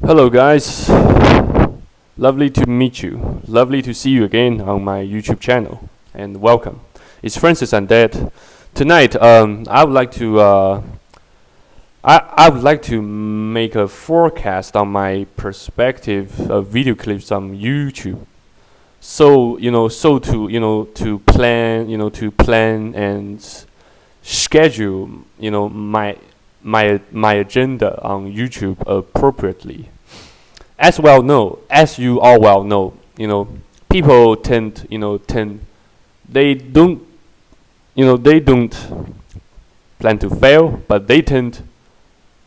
Hello, guys. Lovely to meet you. Lovely to see you again on my YouTube channel. And welcome. It's Francis and Dad. Tonight, I would like to I would like to make a forecast on my perspective of video clips on YouTube. So to plan and schedule my agenda on YouTube appropriately. As you all well know, people tend they don't they don't plan to fail, but they tend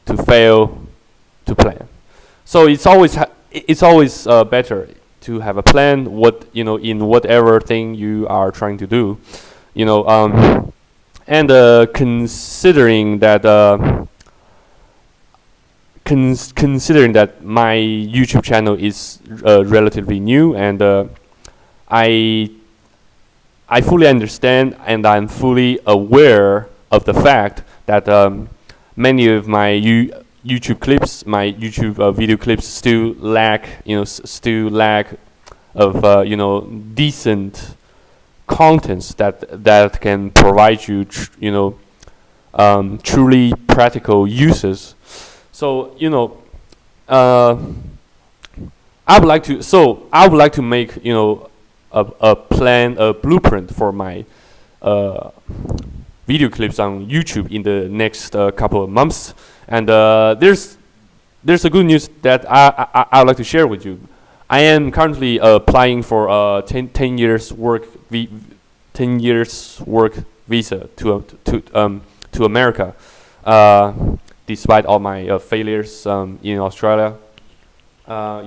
to fail to plan. So it's always better to have a plan. In whatever thing you are trying to do, you know. And considering that my YouTube channel is relatively new, and I I fully understand and I'm fully aware of the fact that many of my YouTube clips, my YouTube video clips, still lack of decent contents that can provide you truly practical uses. So I would like to make a plan, a blueprint for my video clips on YouTube in the next couple of months. And there's a good news that I would like to share with you. I am currently applying for 10 years work 10 years work visa to America, despite all my failures in Australia. I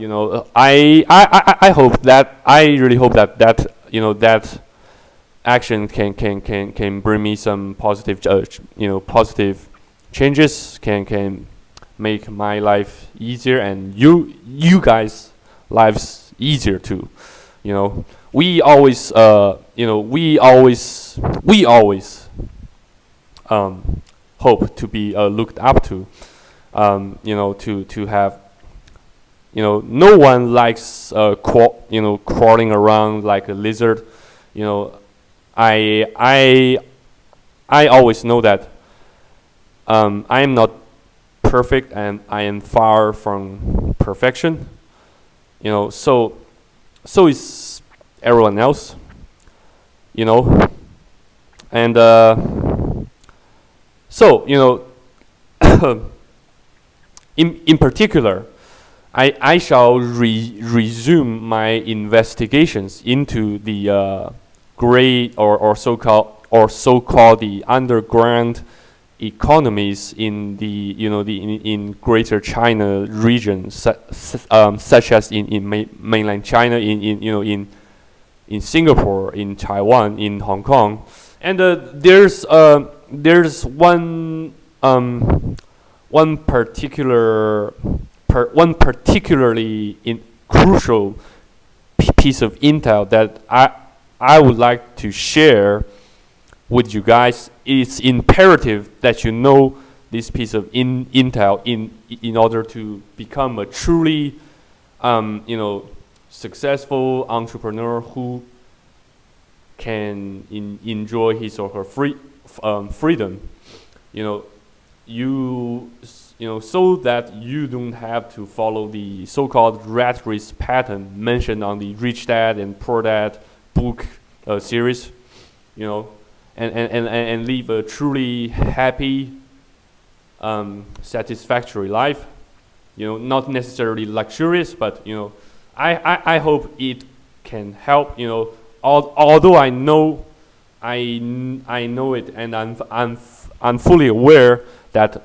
really hope that action can bring me some positive changes, can make my life easier and you guys lives easier too. We always hope to be looked up to. To have, no one likes crawling around like a lizard. I always know that I am not perfect and I am far from perfection. So is everyone else. And in particular, I shall resume my investigations into the great or so-called the underground economies in in Greater China region, such as in mainland China, in Singapore, in Taiwan, in Hong Kong, and there's one particularly crucial piece of intel that I would like to share with you guys. It's imperative that you know this piece of intel in order to become a truly successful entrepreneur who can enjoy his or her freedom. So that you don't have to follow the so-called rat race pattern mentioned on the Rich Dad and Poor Dad book series, and live a truly happy, satisfactory life. Not necessarily luxurious, but I hope it can help. Although I know it, and I'm fully aware that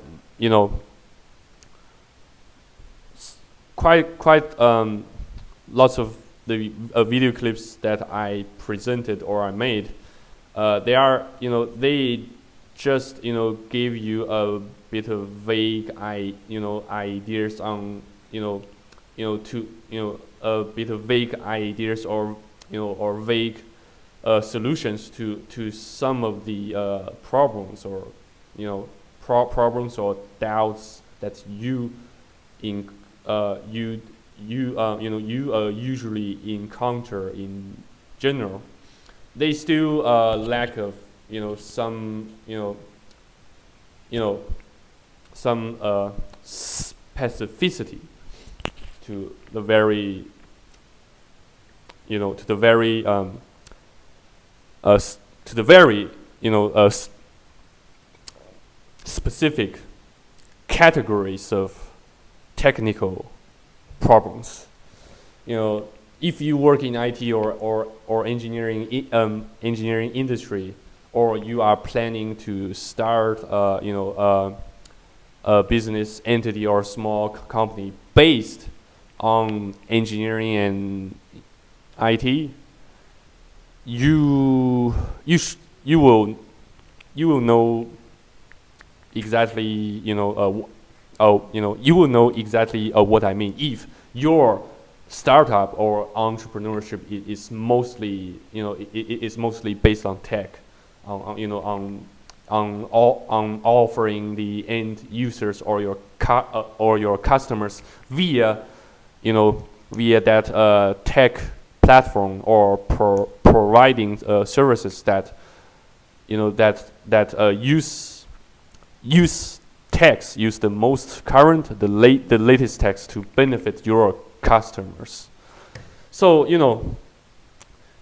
quite lots of the video clips that I presented or I made, they just give you a bit of vague ideas on a bit of vague ideas or vague solutions to some of the problems or problems or doubts that you you usually encounter in general, they still lack of some some specificity to the very to the very to the very specific categories of technical problems. If you work in IT or engineering engineering industry, or you are planning to start a business entity or small company based on engineering and IT, you will know exactly you will know exactly what I mean if your startup or entrepreneurship is mostly is mostly based on tech, on offering the end users or your customers via via that tech platform, or providing services that use techs, use the most current, the latest techs to benefit your customers. So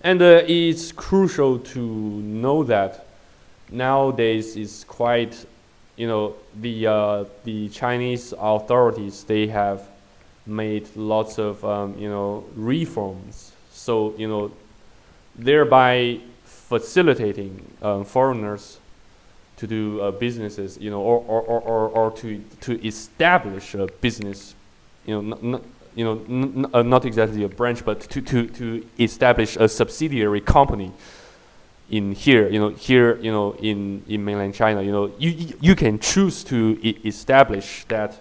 and it's crucial to know that nowadays is quite the Chinese authorities, they have made lots of reforms, so thereby facilitating foreigners to do businesses, or to establish a business, not exactly a branch, but to establish a subsidiary company in in mainland China. You can choose to establish that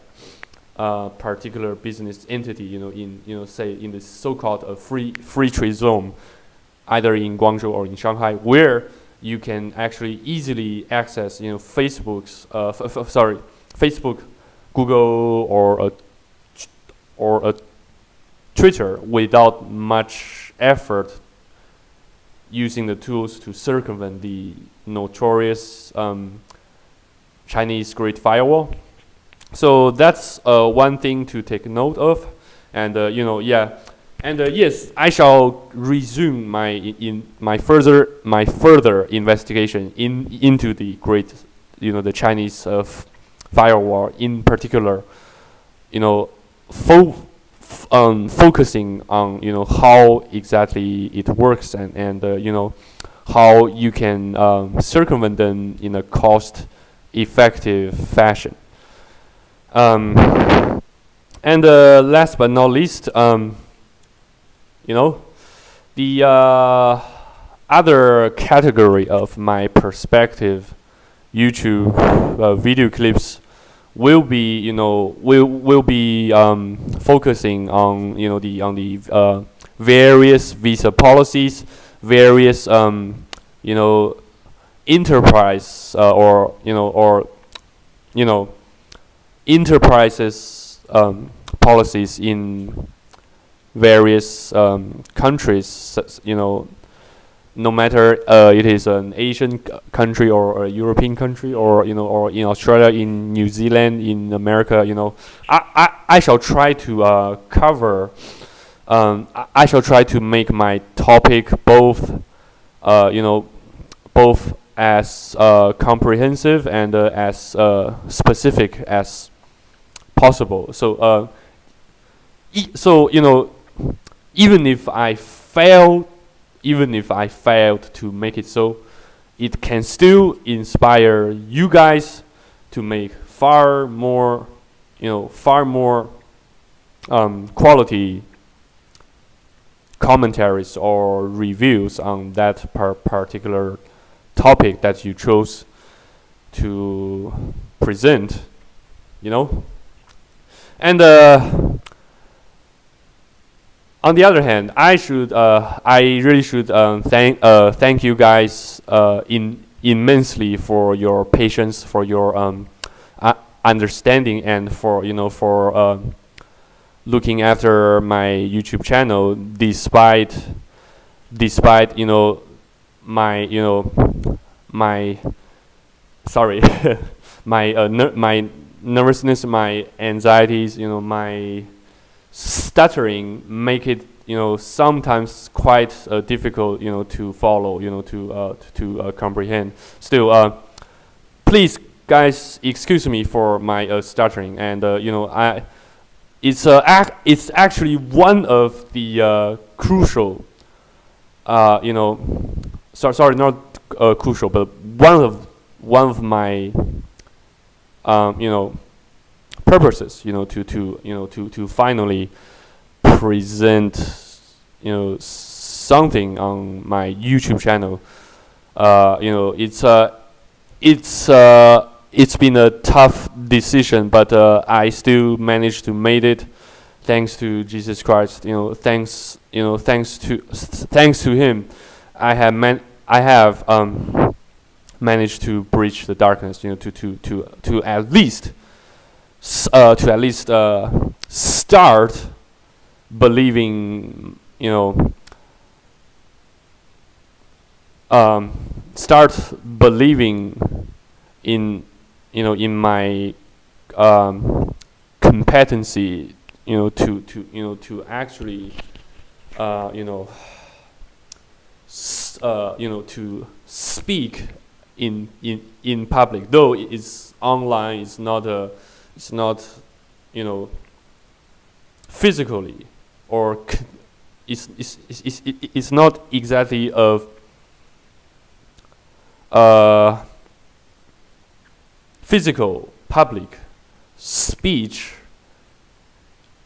particular business entity, in say in the so-called free trade zone, either in Guangzhou or in Shanghai, where you can actually easily access Facebook, Google, or a Twitter without much effort, using the tools to circumvent the notorious Chinese Great Firewall. So that's one thing to take note of, and yes, I shall resume my further investigation into the great, the Chinese firewall in particular, focusing on how exactly it works, and how you can circumvent them in a cost-effective fashion. And last but not least, the other category of my perspective YouTube video clips will be focusing on the various visa policies, various enterprise enterprises policies in various countries, no matter it is an Asian country or a European country, or or in Australia, in New Zealand, in America. I shall try to cover. I shall try to make my topic both both as comprehensive and as specific as possible. So even if I failed to make it so, it can still inspire you guys to make far more quality commentaries or reviews on that particular topic that you chose to present, and on the other hand, I really should thank you guys immensely for your patience, for your understanding, and for looking after my YouTube channel, despite my sorry my nervousness, my anxieties, my stuttering make it sometimes quite difficult to follow, to comprehend. Still, please guys excuse me for my stuttering, and it's actually one of the crucial sorry, not crucial, but one of my purposes, to finally present something on my YouTube channel. It's been a tough decision, but I still managed to make it, thanks to Jesus Christ. Thanks to Him, I have managed to breach the darkness. To at least start believing. Start believing in my competency, to actually to speak in public, though it's online, it's not physically, or it's not exactly of physical public speech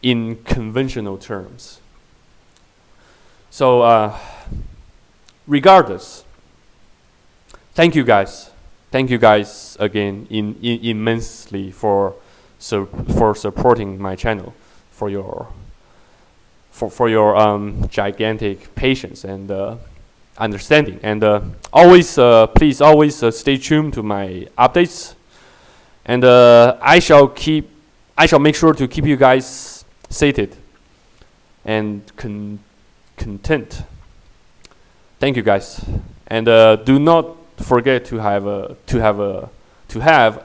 in conventional terms. So regardless, thank you guys again immensely for supporting my channel, for your gigantic patience and understanding, and please always stay tuned to my updates, and I shall make sure to keep you guys sated and content. Thank you guys, and do not forget to have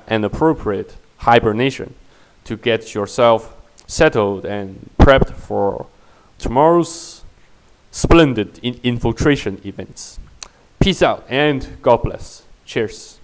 an appropriate hibernation to get yourself settled and prepped for tomorrow's splendid infiltration events. Peace out and God bless. Cheers.